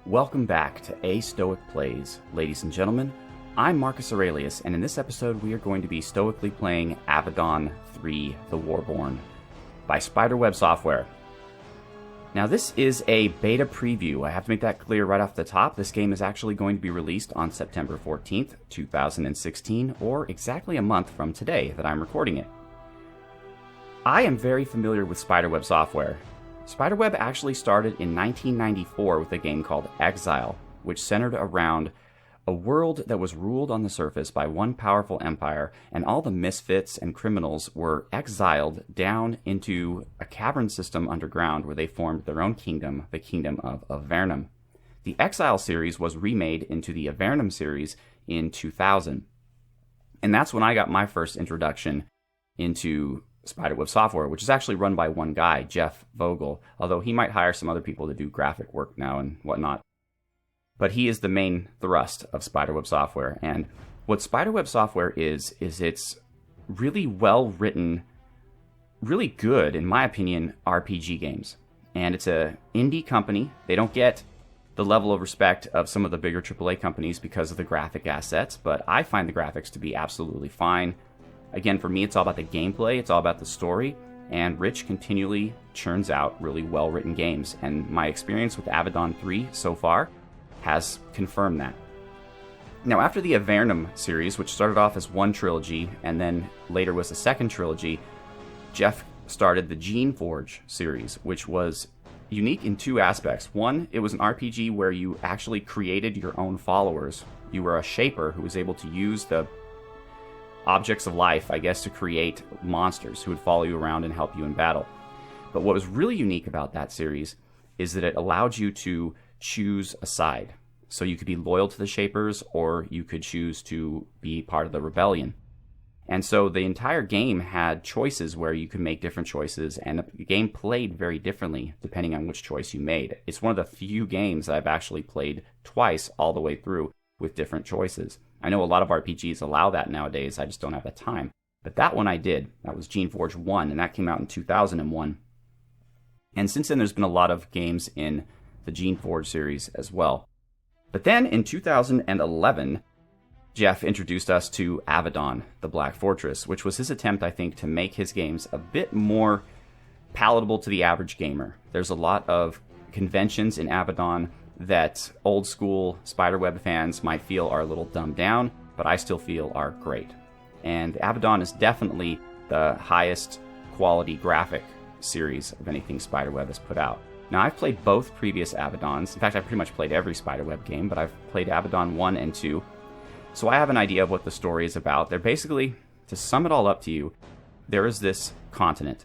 Welcome back to Stoic Plays. Ladies and gentlemen, I'm Marcus Aurelius, and in this episode we are going to be stoically playing Avadon 3, The Warborn, by Spiderweb Software. Now this is a beta preview. I have to make that clear right off the top. This game is actually going to be released on September 14th, 2016, or exactly a month from today that I'm recording it. I am very familiar with Spiderweb Software. Spiderweb actually started in 1994 with a game called Exile, which centered around a world that was ruled on the surface by one powerful empire, and all the misfits and criminals were exiled down into a cavern system underground where they formed their own kingdom, the Kingdom of Avernum. The Exile series was remade into the Avernum series in 2000. And that's when I got my first introduction into Spiderweb Software, which is actually run by one guy, Jeff Vogel, although he might hire some other people to do graphic work now and whatnot. But he is the main thrust of Spiderweb Software. And what Spiderweb Software is it's really well-written, really good, in my opinion, RPG games. And it's an indie company. They don't get the level of respect of some of the bigger AAA companies because of the graphic assets, but I find the graphics to be absolutely fine. Again, for me, it's all about the gameplay, it's all about the story, and Rich continually churns out really well-written games, and my experience with Avadon 3 so far has confirmed that. Now, after the Avernum series, which started off as one trilogy, and then later was the second trilogy, Jeff started the Geneforge series, which was unique in two aspects. One, it was an RPG where you actually created your own followers. You were a shaper who was able to use the objects of life, I guess, to create monsters who would follow you around and help you in battle. But what was really unique about that series is that it allowed you to choose a side. So you could be loyal to the Shapers, or you could choose to be part of the rebellion. And so the entire game had choices where you could make different choices, and the game played very differently depending on which choice you made. It's one of the few games that I've actually played twice all the way through with different choices. I know a lot of RPGs allow that nowadays, I just don't have the time. But that one I did. That was Geneforge 1, and that came out in 2001. And since then there's been a lot of games in the Geneforge series as well. But then in 2011, Jeff introduced us to Avadon, the Black Fortress, which was his attempt, I think, to make his games a bit more palatable to the average gamer. There's a lot of conventions in Avadon that old school Spiderweb fans might feel are a little dumbed down, but I still feel are great. And Avadon is definitely the highest quality graphic series of anything Spiderweb has put out. Now, I've played both previous Avadons. In fact, I've pretty much played every Spiderweb game, but I've played Avadon 1 and 2. So I have an idea of what the story is about. They're basically, to sum it all up to you, there is this continent.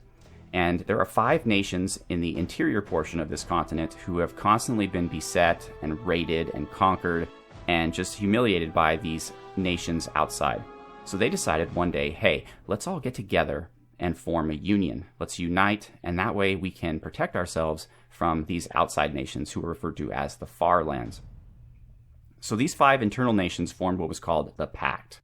And there are 5 nations in the interior portion of this continent who have constantly been beset and raided and conquered and just humiliated by these nations outside. So they decided one day, hey, let's all get together and form a union. Let's unite, and that way we can protect ourselves from these outside nations who are referred to as the Far Lands. So these 5 internal nations formed what was called the Pact.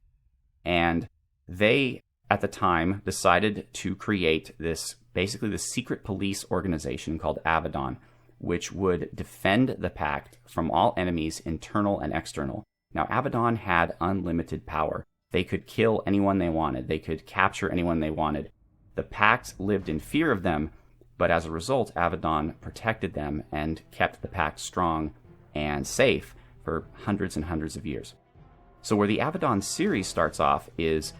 And they, at the time, decided to create this, basically the secret police organization called Avadon, which would defend the Pact from all enemies, internal and external. Now, Avadon had unlimited power. They could kill anyone they wanted. They could capture anyone they wanted. The Pact lived in fear of them, but as a result, Avadon protected them and kept the Pact strong and safe for hundreds and hundreds of years. So where the Avadon series starts off is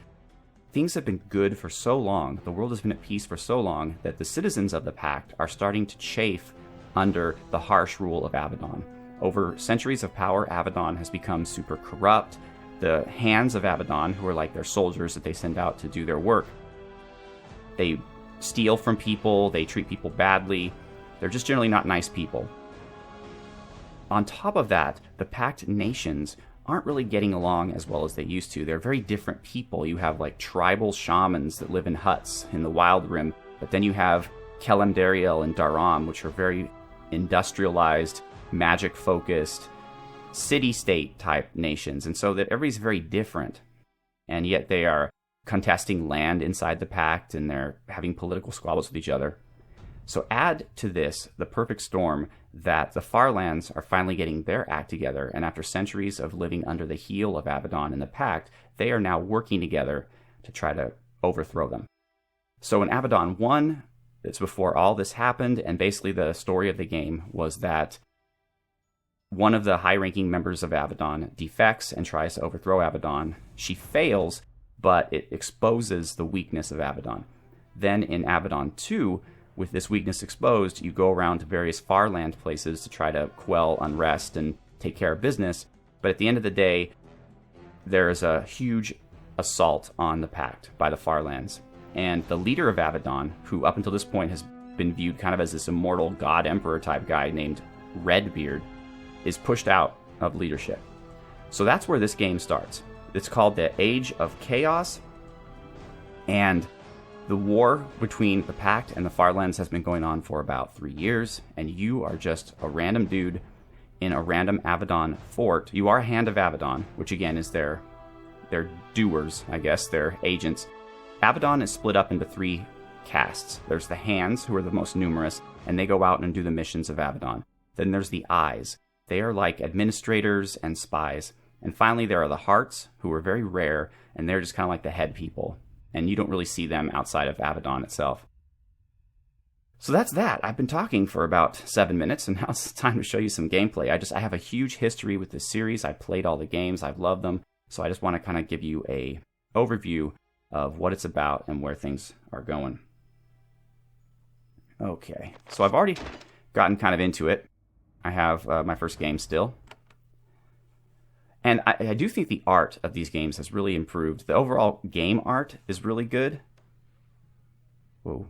things have been good for so long, the world has been at peace for so long, that the citizens of the Pact are starting to chafe under the harsh rule of Avadon. Over centuries of power, Avadon has become super corrupt. The hands of Avadon, who are like their soldiers that they send out to do their work, they steal from people, they treat people badly, they're just generally not nice people. On top of that, the Pact nations aren't really getting along as well as they used to. They're very different people. You have like tribal shamans that live in huts in the Wild Rim, but then you have Kelemdariel and Daram, which are very industrialized, magic-focused, city-state type nations. And so that everybody's very different, and yet they are contesting land inside the Pact, and they're having political squabbles with each other. So add to this the perfect storm that the Farlands are finally getting their act together, and after centuries of living under the heel of Avadon and the Pact, they are now working together to try to overthrow them. So in Avadon 1, it's before all this happened, and basically the story of the game was that one of the high-ranking members of Avadon defects and tries to overthrow Avadon. She fails, but it exposes the weakness of Avadon. Then in Avadon 2, with this weakness exposed, you go around to various Farland places to try to quell unrest and take care of business. But at the end of the day, there is a huge assault on the Pact by the Farlands. And the leader of Avadon, who up until this point has been viewed kind of as this immortal god emperor type guy named Redbeard, is pushed out of leadership. So that's where this game starts. It's called the Age of Chaos, and the war between the Pact and the Farlands has been going on for about 3 years, and you are just a random dude in a random Avadon fort. You are a Hand of Avadon, which again is their doers, I guess, their agents. Avadon is split up into 3 castes. There's the Hands, who are the most numerous, and they go out and do the missions of Avadon. Then there's the Eyes. They are like administrators and spies. And finally, there are the Hearts, who are very rare, and they're just kind of like the head people. And you don't really see them outside of Avadon itself. So that's that. I've been talking for about 7 minutes, and now it's time to show you some gameplay. I have a huge history with this series. I played all the games. I've loved them. So I just want to kind of give you a overview of what it's about and where things are going. Okay, so I've already gotten kind of into it. I have my first game still. And I do think the art of these games has really improved. The overall game art is really good. Whoa.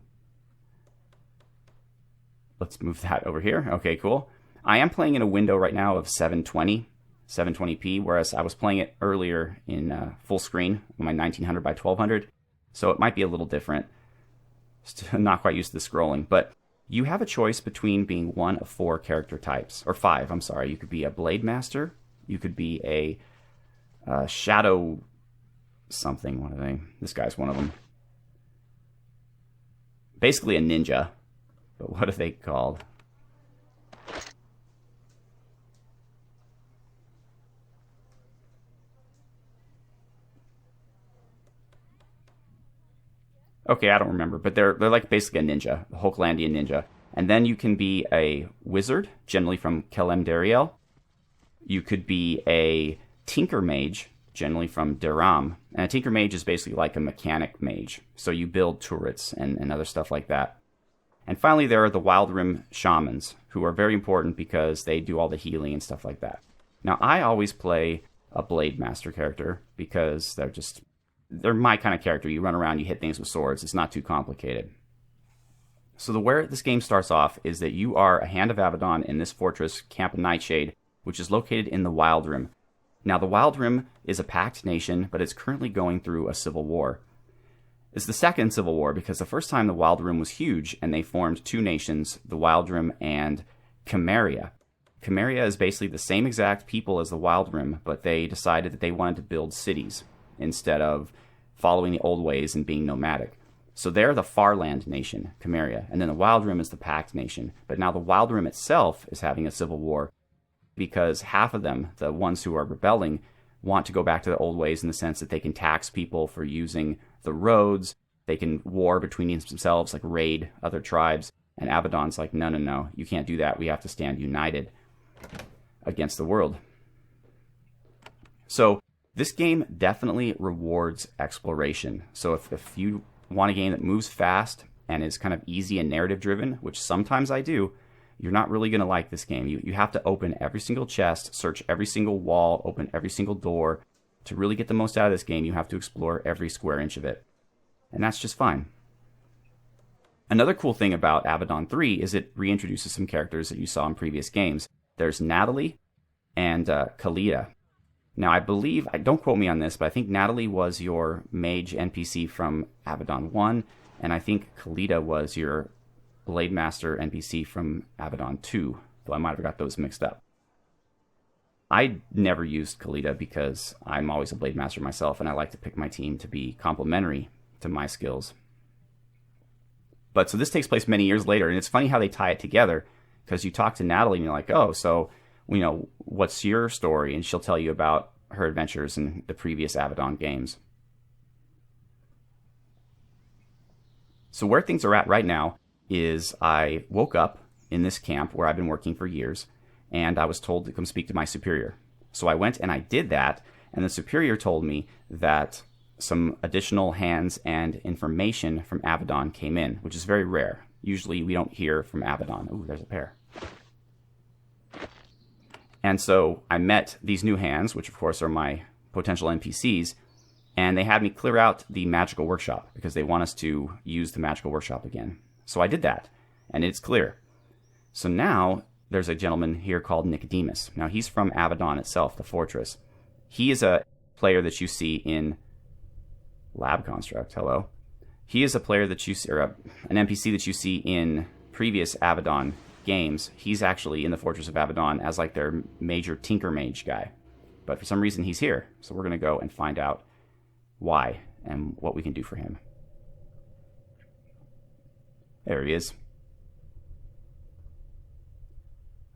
Let's move that over here. Okay, cool. I am playing in a window right now of 720p, whereas I was playing it earlier in full screen on my 1900 by 1200. So it might be a little different. Still not quite used to the scrolling, but you have a choice between being one of 4 character types, or 5, I'm sorry. You could be a Blade Master. You could be a Shadow something. What are they? This guy's one of them. Basically a ninja. But what are they called? Okay, I don't remember. But they're like basically a ninja. A Hulklandian ninja. And then you can be a wizard, generally from Kelem Dariel. You could be a Tinker Mage, generally from Deram. And a Tinker Mage is basically like a mechanic mage. So you build turrets and other stuff like that. And finally, there are the Wild Rim Shamans, who are very important because they do all the healing and stuff like that. Now, I always play a Blade Master character because they're my kind of character. You run around, you hit things with swords. It's not too complicated. So where this game starts off is that you are a Hand of Avadon in this fortress, Camp Nightshade, which is located in the Wild Rim. Now, the Wild Rim is a pact nation, but it's currently going through a civil war. It's the second civil war because the first time the Wild Rim was huge, and they formed 2 nations, the Wild Rim and Chimeria. Chimeria is basically the same exact people as the Wild Rim, but they decided that they wanted to build cities instead of following the old ways and being nomadic. So they're the Farland nation, Chimeria, and then the Wild Rim is the pact nation. But now the Wild Rim itself is having a civil war, because half of them, the ones who are rebelling, want to go back to the old ways in the sense that they can tax people for using the roads, they can war between themselves, like raid other tribes, and Avadon's like, no, you can't do that, we have to stand united against the world. So this game definitely rewards exploration. So if you want a game that moves fast and is kind of easy and narrative driven, which sometimes I do, you're not really going to like this game. You have to open every single chest, search every single wall, open every single door. To really get the most out of this game, you have to explore every square inch of it. And that's just fine. Another cool thing about Avadon 3 is it reintroduces some characters that you saw in previous games. There's Natalie and Khalida. Now, I believe, don't quote me on this, but I think Natalie was your mage NPC from Avadon 1, and I think Khalida was your Blade Master NPC from Avadon 2, though I might have got those mixed up. I never used Khalida because I'm always a Blade Master myself, and I like to pick my team to be complementary to my skills. But so this takes place many years later, and it's funny how they tie it together, because you talk to Natalie and you're like, oh, so, what's your story? And she'll tell you about her adventures in the previous Avadon games. So where things are at right now is I woke up in this camp where I've been working for years, and I was told to come speak to my superior. So I went and I did that, and the superior told me that some additional hands and information from Avadon came in, which is very rare. Usually we don't hear from Avadon. Ooh, there's a pair. And so I met these new hands, which of course are my potential NPCs, and they had me clear out the magical workshop because they want us to use the magical workshop again. So I did that, and it's clear. So now there's a gentleman here called Nicodemus. Now he's from Avadon itself, the fortress. He is a player that you see in Lab Construct. Hello. He is a player that you see, or an NPC that you see in previous Avadon games. He's actually in the Fortress of Avadon as like their major Tinker Mage guy. But for some reason he's here. So we're going to go and find out why and what we can do for him. There he is.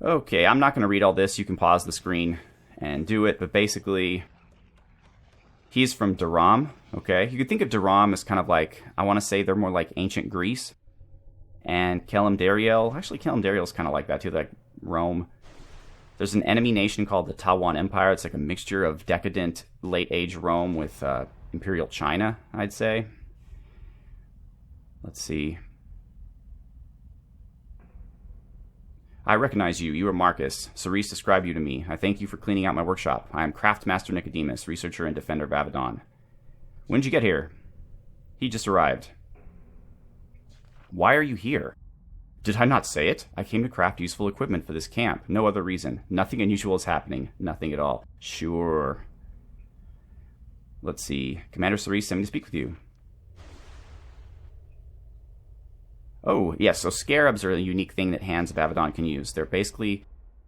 Okay, I'm not going to read all this. You can pause the screen and do it. But basically, he's from Duram. Okay, you could think of Duram as kind of like, I want to say they're more like ancient Greece. And Kelim-Dariel, actually Kelim-Dariel is kind of like that too, like Rome. There's an enemy nation called the Tawan Empire. It's like a mixture of decadent late age Rome with Imperial China, I'd say. Let's see. I recognize you. You are Marcus. Cerise described you to me. I thank you for cleaning out my workshop. I am Craftmaster Nicodemus, researcher and defender of Avadon. When did you get here? He just arrived. Why are you here? Did I not say it? I came to craft useful equipment for this camp. No other reason. Nothing unusual is happening. Nothing at all. Sure. Let's see. Commander Cerise sent me to speak with you. Oh, yes, so scarabs are a unique thing that Hands of Avadon can use. They're basically...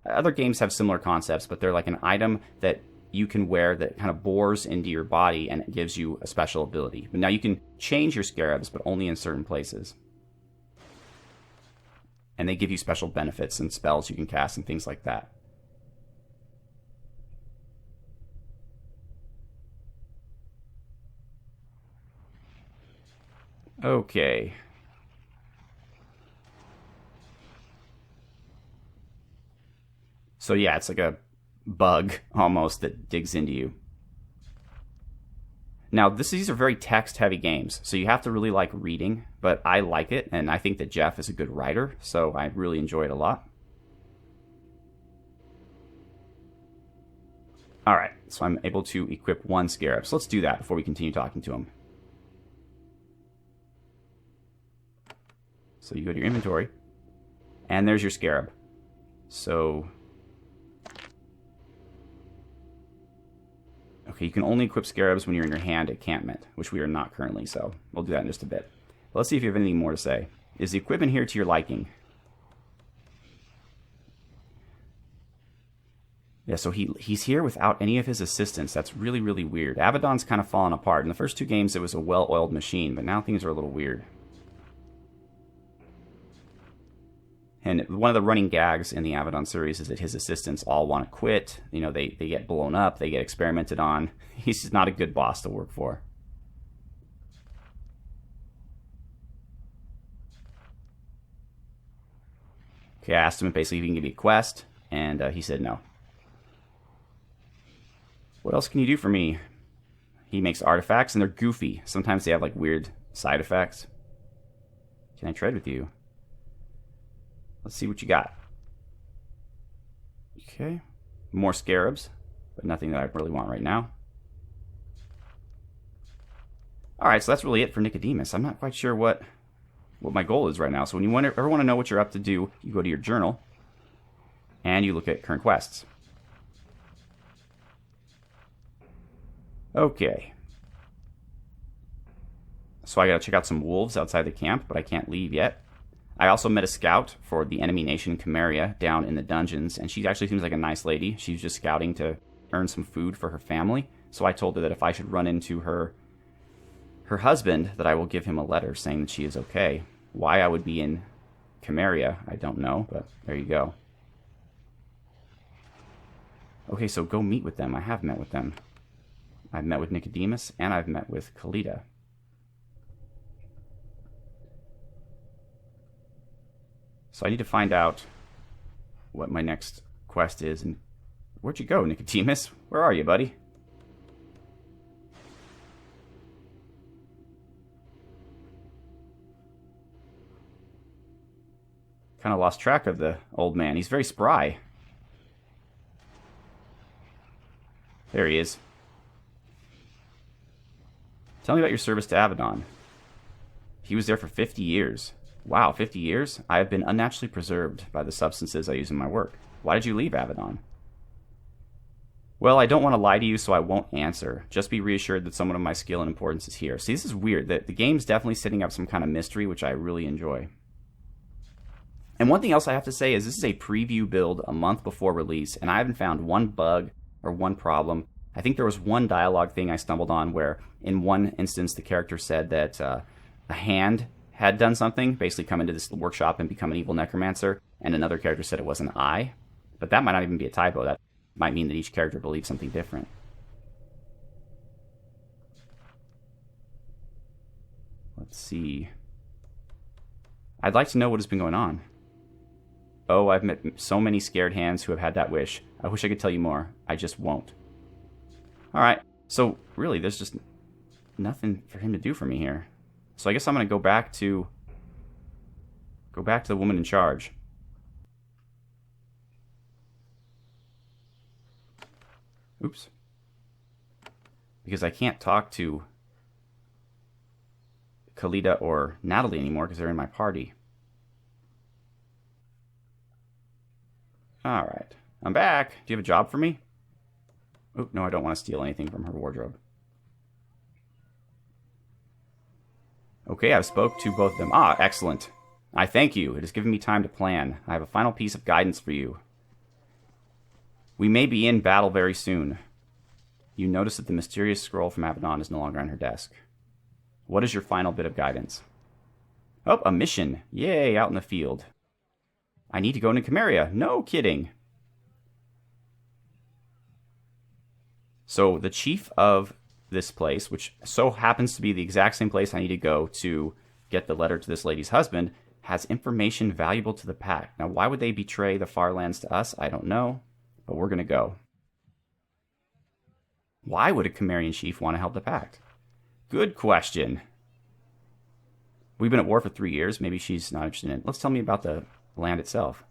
Other games have similar concepts, but they're like an item that you can wear that kind of bores into your body and it gives you a special ability. But now you can change your scarabs, but only in certain places. And they give you special benefits and spells you can cast and things like that. Okay. So yeah, it's like a bug almost that digs into you. Now, these are very text-heavy games, so you have to really like reading, but I like it, and I think that Jeff is a good writer, so I really enjoy it a lot. Alright, so I'm able to equip one scarab, so let's do that before we continue talking to him. So you go to your inventory, and there's your scarab. So... Okay, you can only equip scarabs when you're in your hand encampment, which we are not currently, so we'll do that in just a bit. But let's see if you have anything more to say. Is the equipment here to your liking? Yeah, so he's here without any of his assistants. That's really, really weird. Avadon's kind of fallen apart. In the first two games, it was a well-oiled machine, but now things are a little weird. And one of the running gags in the Avadon series is that his assistants all want to quit. You know, they get blown up, they get experimented on. He's just not a good boss to work for. Okay, I asked him basically if he can give me a quest, and he said no. What else can you do for me? He makes artifacts, and they're goofy. Sometimes they have like weird side effects. Can I trade with you? Let's see what you got. Okay. More scarabs, but nothing that I really want right now. Alright, so that's really it for Nicodemus. I'm not quite sure what my goal is right now. So when you ever want to know what you're up to do, you go to your journal, and you look at current quests. Okay. So I gotta check out some wolves outside the camp, but I can't leave yet. I also met a scout for the enemy nation Chimeria down in the dungeons, and she actually seems like a nice lady. She's just scouting to earn some food for her family. So I told her that if I should run into her husband, that I will give him a letter saying that she is okay. Why I would be in Chimeria, I don't know, but there you go. Okay, so go meet with them. I have met with them. I've met with Nicodemus, and I've met with Kalida. So I need to find out what my next quest is. And where'd you go, Nicodemus? Where are you, buddy? Kind of lost track of the old man. He's very spry. There he is. Tell me about your service to Avadon. He was there for 50 years. Wow, 50 years? I have been unnaturally preserved by the substances I use in my work. Why did you leave Avadon? Well, I don't want to lie to you, so I won't answer. Just be reassured that someone of my skill and importance is here. See, this is weird. The game's definitely setting up some kind of mystery, which I really enjoy. And one thing else I have to say is this is a preview build a month before release, and I haven't found one bug or one problem. I think there was one dialogue thing I stumbled on where in one instance the character said that a hand had done something, basically come into this workshop and become an evil necromancer, and another character said it was an eye. But that might not even be a typo. That might mean that each character believes something different. Let's see. I'd like to know what has been going on. Oh, I've met so many scared hands who have had that wish. I wish I could tell you more. I just won't. Alright, so really there's just nothing for him to do for me here. So I guess I'm going to go back to the woman in charge. Oops. Because I can't talk to Kalida or Natalie anymore because they're in my party. Alright. I'm back. Do you have a job for me? Oh, no, I don't want to steal anything from her wardrobe. Okay, I've spoke to both of them. Ah, excellent. I thank you. It has given me time to plan. I have a final piece of guidance for you. We may be in battle very soon. You notice that the mysterious scroll from Avadon is no longer on her desk. What is your final bit of guidance? Oh, a mission. Yay, out in the field. I need to go into Chimeria. No kidding. So the chief of this place, which so happens to be the exact same place I need to go to get the letter to this lady's husband, has information valuable to the pack. Now, why would they betray the far lands to us? I don't know, but we're going to go. Why would a Chimerian chief want to help the pact? Good question. We've been at war for 3 years. Maybe she's not interested in it. Let's tell me about the land itself.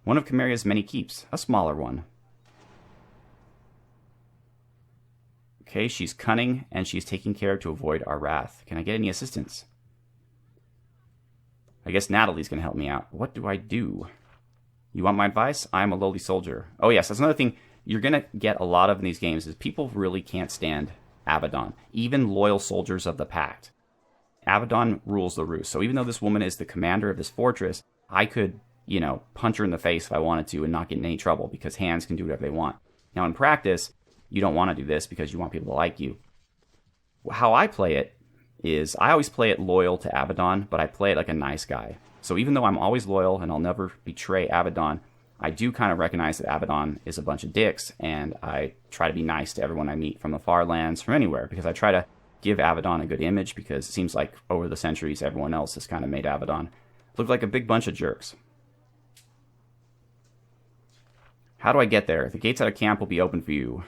One of Chimeria's many keeps, a smaller one. Okay, she's cunning, and she's taking care to avoid our wrath. Can I get any assistance? I guess Natalie's going to help me out. What do I do? You want my advice? I'm a lowly soldier. Oh yes, that's another thing you're going to get a lot of in these games is people really can't stand Avadon. Even loyal soldiers of the Pact. Avadon rules the roost. So even though this woman is the commander of this fortress, I could, punch her in the face if I wanted to and not get in any trouble because hands can do whatever they want. Now in practice, you don't want to do this because you want people to like you. How I play it is I always play it loyal to Avadon, but I play it like a nice guy. So even though I'm always loyal and I'll never betray Avadon, I do kind of recognize that Avadon is a bunch of dicks, and I try to be nice to everyone I meet from the far lands, from anywhere, because I try to give Avadon a good image, because it seems like over the centuries everyone else has kind of made Avadon look like a big bunch of jerks. How do I get there? The gates out of camp will be open for you.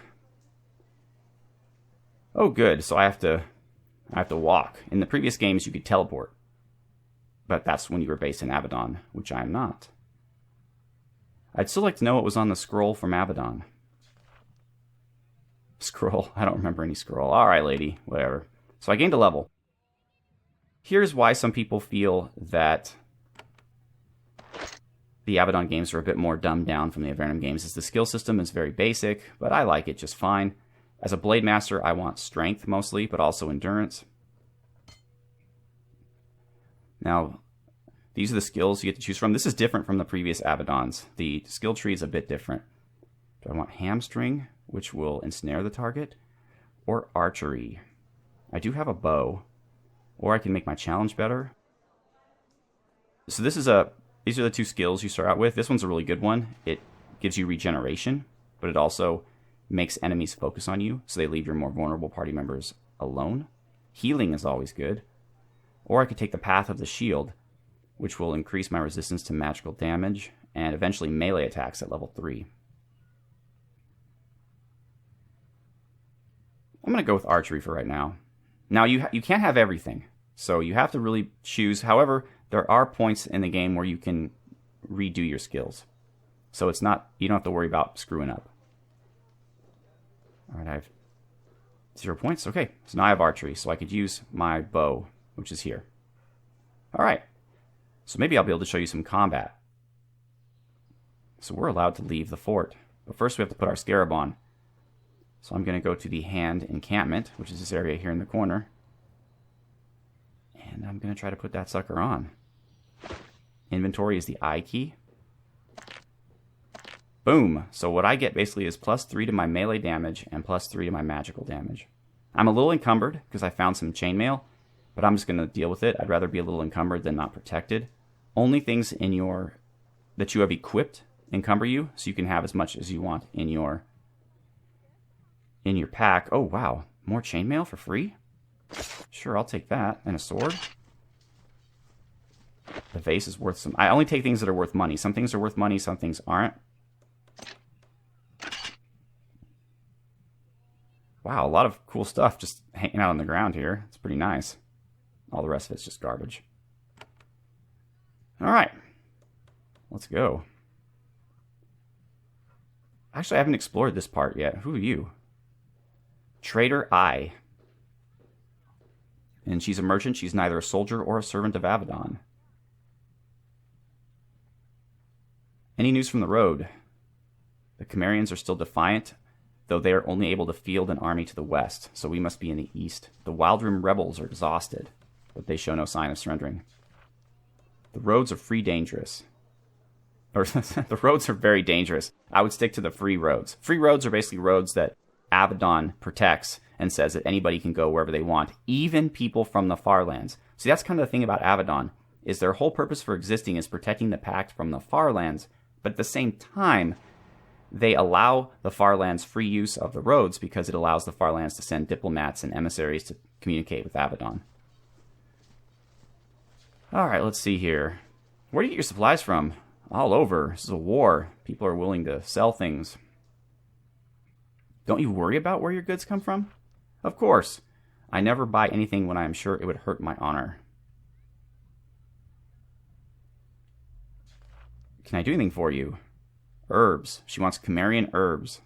Oh, good. So I have to walk. In the previous games, you could teleport. But that's when you were based in Avadon, which I am not. I'd still like to know what was on the scroll from Avadon. Scroll? I don't remember any scroll. Alright, lady. Whatever. So I gained a level. Here's why some people feel that the Avadon games are a bit more dumbed down from the Avernum games. Is the skill system is very basic, but I like it just fine. As a Blade Master, I want strength mostly, but also endurance. Now, these are the skills you get to choose from. This is different from the previous Avadons. The skill tree is a bit different. Do I want Hamstring, which will ensnare the target, or Archery? I do have a bow, or I can make my challenge better. So these are the two skills you start out with. This one's a really good one. It gives you regeneration, but it also makes enemies focus on you, so they leave your more vulnerable party members alone. Healing is always good. Or I could take the Path of the Shield, which will increase my resistance to magical damage and eventually melee attacks at level 3. I'm going to go with archery for right now. Now, you can't have everything, so you have to really choose. However, there are points in the game where you can redo your skills. So it's not, you don't have to worry about screwing up. All right, I have 0 points. Okay, so now I have archery, so I could use my bow, which is here. All right, so maybe I'll be able to show you some combat. So we're allowed to leave the fort, but first we have to put our scarab on. So I'm going to go to the hand encampment, which is this area here in the corner. And I'm going to try to put that sucker on. Inventory is the I key. Boom! So what I get basically is +3 to my melee damage and +3 to my magical damage. I'm a little encumbered because I found some chainmail, but I'm just going to deal with it. I'd rather be a little encumbered than not protected. Only things that you have equipped encumber you, so you can have as much as you want in your pack. Oh, wow. More chainmail for free? Sure, I'll take that. And a sword. The vase is worth some... I only take things that are worth money. Some things are worth money, some things aren't. Wow, a lot of cool stuff just hanging out on the ground here. It's pretty nice. All the rest of it's just garbage. All right. Let's go. Actually, I haven't explored this part yet. Who are you? Trader I. And she's a merchant. She's neither a soldier or a servant of Avadon. Any news from the road? The Cimmerians are still defiant, though they are only able to field an army to the west, so we must be in the east. The Wildroom rebels are exhausted, but they show no sign of surrendering. The roads are dangerous. Or the roads are very dangerous. I would stick to the free roads. Free roads are basically roads that Avadon protects and says that anybody can go wherever they want, even people from the far lands. See, that's kind of the thing about Avadon, is their whole purpose for existing is protecting the Pact from the far lands, but at the same time, they allow the far lands free use of the roads because it allows the far lands to send diplomats and emissaries to communicate with Avadon. All right, let's see here. Where do you get your supplies from? All over. This is a war. People are willing to sell things. Don't you worry about where your goods come from? Of course. I never buy anything when I am sure it would hurt my honor. Can I do anything for you? Herbs. She wants Cimmerian herbs.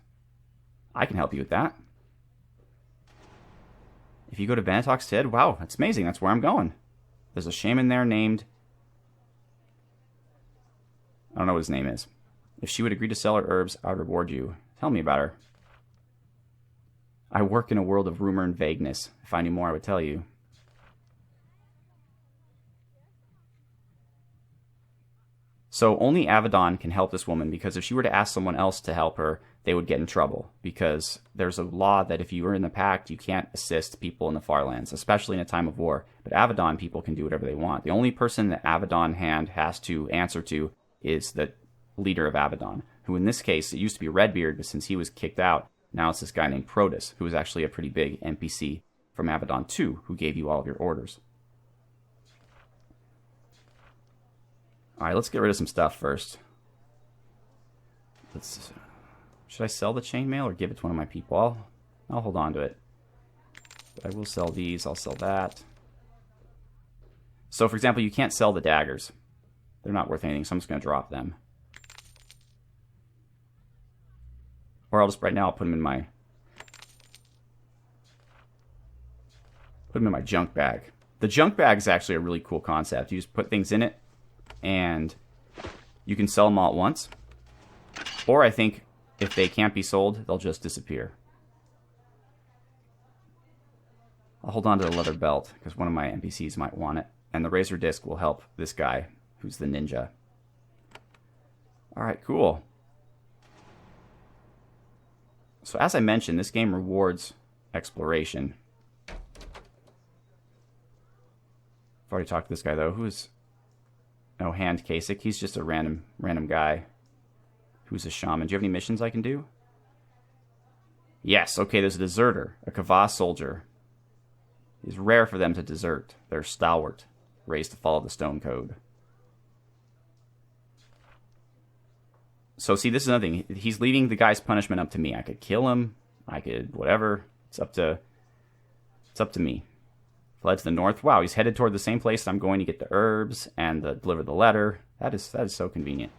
I can help you with that. If you go to Vanitok's Head, wow, that's amazing. That's where I'm going. There's a shaman there named... I don't know what his name is. If she would agree to sell her herbs, I would reward you. Tell me about her. I work in a world of rumor and vagueness. If I knew more, I would tell you. So only Avadon can help this woman, because if she were to ask someone else to help her, they would get in trouble. Because there's a law that if you are in the Pact, you can't assist people in the far lands, especially in a time of war. But Avadon people can do whatever they want. The only person that Avadon hand has to answer to is the leader of Avadon, who in this case, it used to be Redbeard, but since he was kicked out, now it's this guy named Protus, who is actually a pretty big NPC from Avadon 2, who gave you all of your orders. All right, let's get rid of some stuff first. Should I sell the chainmail or give it to one of my people? I'll hold on to it. But I will sell these. I'll sell that. So, for example, you can't sell the daggers. They're not worth anything, so I'm just going to drop them. Or I'll just, right now, I'll put them in my... junk bag. The junk bag is actually a really cool concept. You just put things in it, and you can sell them all at once. Or I think if they can't be sold, they'll just disappear. I'll hold on to the leather belt, because one of my NPCs might want it. And the razor disc will help this guy, who's the ninja. Alright, cool. So as I mentioned, this game rewards exploration. I've already talked to this guy, though. Who is... Oh, Hand Kasich. He's just a random guy who's a shaman. Do you have any missions I can do? Yes, okay, there's a deserter, a Kava soldier. It's rare for them to desert. They're stalwart, raised to follow the stone code. So see, this is another thing. He's leaving the guy's punishment up to me. I could kill him. I could whatever. It's up to me. Fled to the north. Wow, he's headed toward the same place I'm going to get the herbs and deliver the letter. That is so convenient.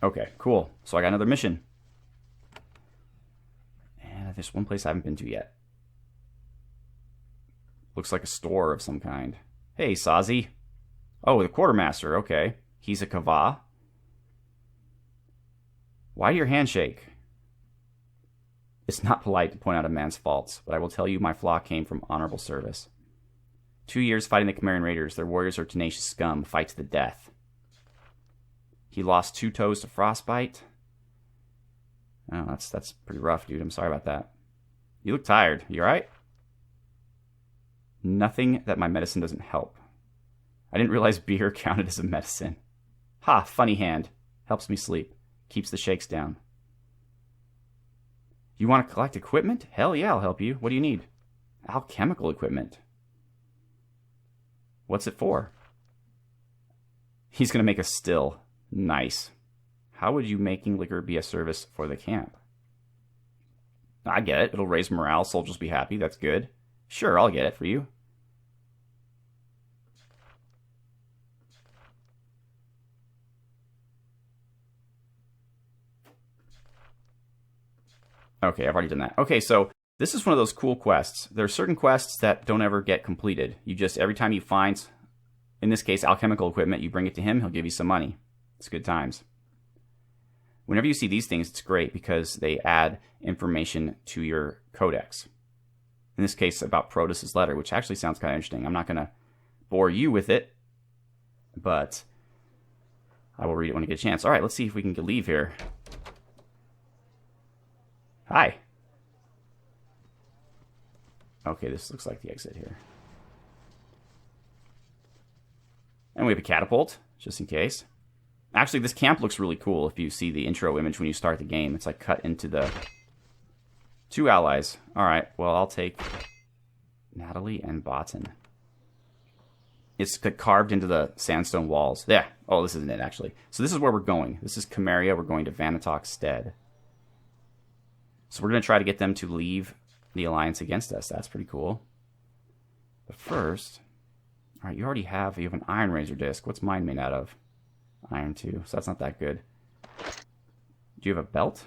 Okay, cool. So I got another mission. And there's one place I haven't been to yet. Looks like a store of some kind. Hey, Sazi. Oh, the quartermaster. Okay. He's a Kava. Why do your hand shake? It's not polite to point out a man's faults, but I will tell you my flaw came from honorable service. 2 years fighting the Khmerian Raiders. Their warriors are tenacious scum. Fight to the death. He lost 2 toes to frostbite. Oh, that's pretty rough, dude. I'm sorry about that. You look tired. You alright? Nothing that my medicine doesn't help. I didn't realize beer counted as a medicine. Ha, funny hand. Helps me sleep. Keeps the shakes down. You want to collect equipment? Hell yeah, I'll help you. What do you need? Alchemical equipment. What's it for? He's going to make a still. Nice. How would you making liquor be a service for the camp? I get it. It'll raise morale. Soldiers will be happy. That's good. Sure, I'll get it for you. Okay, I've already done that. Okay, so this is one of those cool quests. There are certain quests that don't ever get completed. You just, every time you find, in this case, alchemical equipment, you bring it to him, he'll give you some money. It's good times. Whenever you see these things, it's great because they add information to your codex. In this case, about Protus's letter, which actually sounds kind of interesting. I'm not going to bore you with it, but I will read it when I get a chance. All right, let's see if we can leave here. Hi. Okay, this looks like the exit here. And we have a catapult, just in case. Actually, this camp looks really cool if you see the intro image when you start the game. It's like cut into the 2 allies. All right, well, I'll take Natalie and Botan. It's carved into the sandstone walls. Yeah. Oh, this isn't it, actually. So this is where we're going. This is Chimeria. We're going to Vanatok's stead. So we're going to try to get them to leave the alliance against us. That's pretty cool. But first, all right, you have an iron razor disc. What's mine made out of? Iron 2, so that's not that good. Do you have a belt?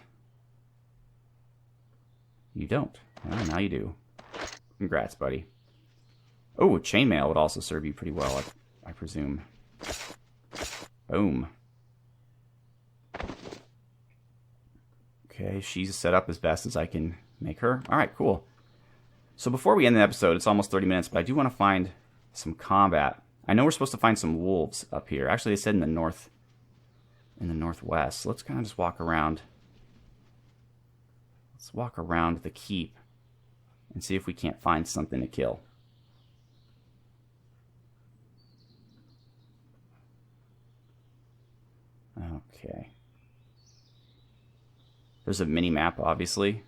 You don't. Well, now you do. Congrats, buddy. Oh, chainmail would also serve you pretty well, I presume. Boom. Okay, she's set up as best as I can make her. All right, cool. So before we end the episode, it's almost 30 minutes, but I do want to find some combat. I know we're supposed to find some wolves up here. Actually, they said in the northwest. So let's kind of just walk around. Let's walk around the keep and see if we can't find something to kill. Okay. There's a mini-map, obviously.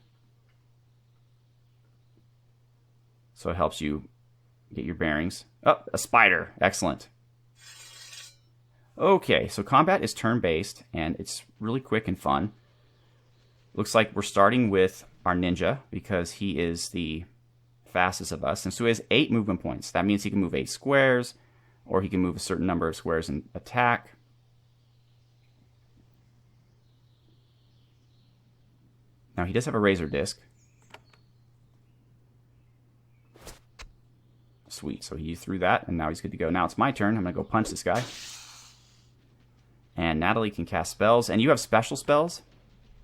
So it helps you get your bearings. Oh, a spider. Excellent. Okay, so combat is turn-based, and it's really quick and fun. Looks like we're starting with our ninja, because he is the fastest of us. And so he has 8 movement points. That means he can move 8 squares, or he can move a certain number of squares and attack. Now, he does have a razor disc. Sweet, so he threw that, and now he's good to go. Now it's my turn. I'm going to go punch this guy. And Natalie can cast spells. And you have special spells,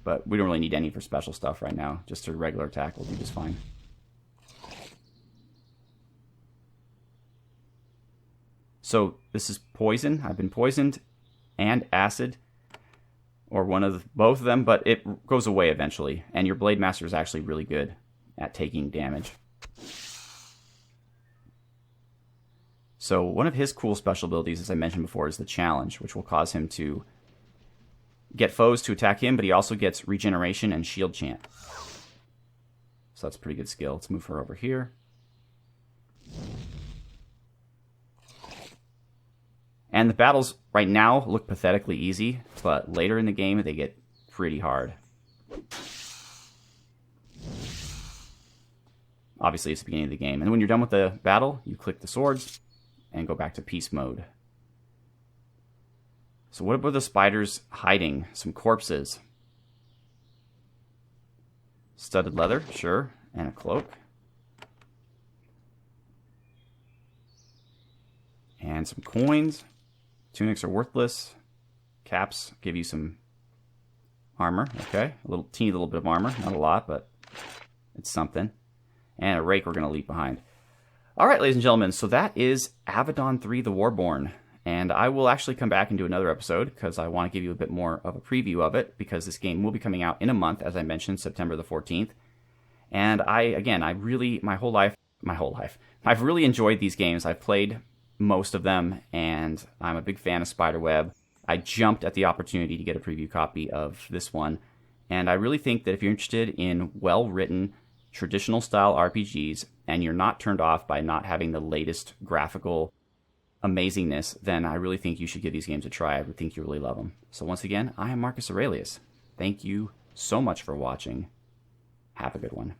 but we don't really need any for special stuff right now. Just a regular attack will do just fine. So this is poison. I've been poisoned and acid. Or both of them, but it goes away eventually. And your Blade Master is actually really good at taking damage. So one of his cool special abilities, as I mentioned before, is the challenge, which will cause him to get foes to attack him, but he also gets regeneration and shield chant. So that's a pretty good skill. Let's move her over here. And the battles right now look pathetically easy, but later in the game they get pretty hard. Obviously, it's the beginning of the game. And when you're done with the battle, you click the swords and go back to peace mode. So what were the spiders hiding? Some corpses. Studded leather, sure, and a cloak. And some coins. Tunics are worthless. Caps give you some armor, okay. A little teeny little bit of armor, not a lot, but it's something. And a rake we're going to leave behind. Alright, ladies and gentlemen, so that is Avadon 3 the Warborn. And I will actually come back and do another episode because I want to give you a bit more of a preview of it, because this game will be coming out in a month, as I mentioned, September the 14th. And I've really enjoyed these games. I've played most of them, and I'm a big fan of Spiderweb. I jumped at the opportunity to get a preview copy of this one, and I really think that if you're interested in well-written, traditional-style RPGs, and you're not turned off by not having the latest graphical amazingness, then I really think you should give these games a try. I would think you really love them. So once again, I am Marcus Aurelius. Thank you so much for watching. Have a good one.